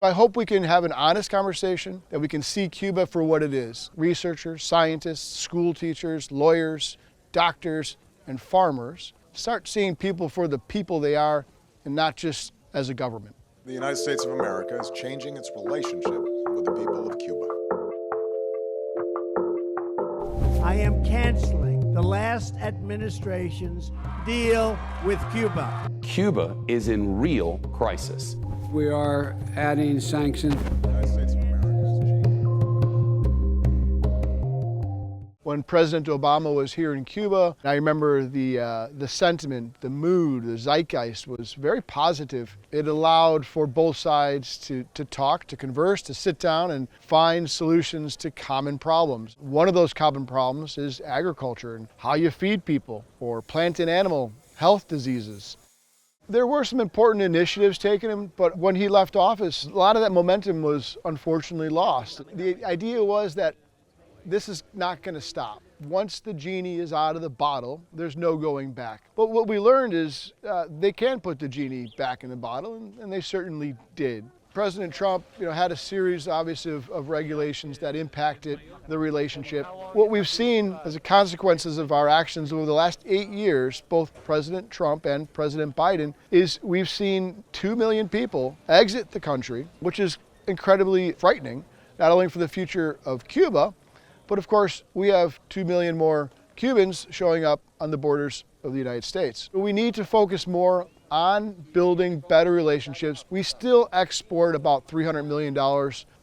I hope we can have an honest conversation, that we can see Cuba for what it is. Researchers, scientists, school teachers, lawyers, doctors, and farmers start seeing people for the people they are and not just as a government. The United States of America is changing its relationship with the people of Cuba. I am canceling the last administration's deal with Cuba. Cuba is in real crisis. We are adding sanctions. The United States of America is changing. When President Obama was here in Cuba, I remember the sentiment, the mood, the zeitgeist was very positive. It allowed for both sides to talk, to converse, to sit down and find solutions to common problems. One of those common problems is agriculture and how you feed people, or plant and animal health diseases. There were some important initiatives taken, but when he left office, a lot of that momentum was unfortunately lost. The idea was that this is not going to stop. Once the genie is out of the bottle, there's no going back. But what we learned is they can put the genie back in the bottle, and they certainly did. President Trump, had a series, obviously, of regulations that impacted the relationship. What we've seen as a consequences of our actions over the last 8 years, both President Trump and President Biden, is we've seen 2 million people exit the country, which is incredibly frightening, not only for the future of Cuba, but of course, we have 2 million more Cubans showing up on the borders of the United States. We need to focus more on building better relationships. We still export about $300 million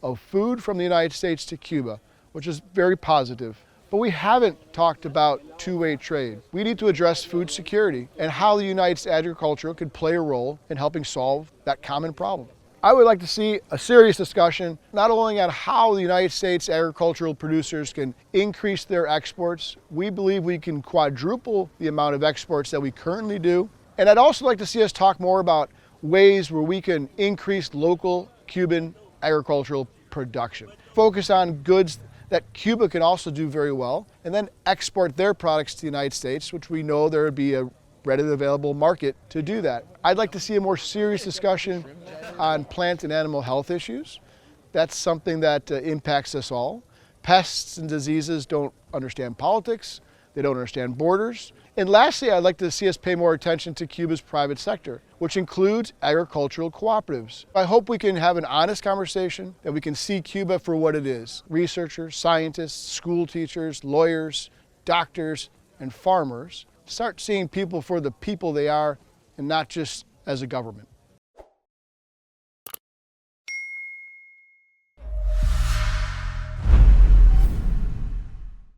of food from the United States to Cuba, which is very positive. But we haven't talked about two-way trade. We need to address food security and how the United States agriculture could play a role in helping solve that common problem. I would like to see a serious discussion, not only on how the United States agricultural producers can increase their exports. We believe we can quadruple the amount of exports that we currently do. And I'd also like to see us talk more about ways where we can increase local Cuban agricultural production. Focus on goods that Cuba can also do very well, and then export their products to the United States, which we know there would be a readily available market to do that. I'd like to see a more serious discussion on plant and animal health issues. That's something that impacts us all. Pests and diseases don't understand politics. They don't understand borders. And lastly, I'd like to see us pay more attention to Cuba's private sector, which includes agricultural cooperatives. I hope we can have an honest conversation, that we can see Cuba for what it is. Researchers, scientists, school teachers, lawyers, doctors, and farmers start seeing people for the people they are and not just as a government.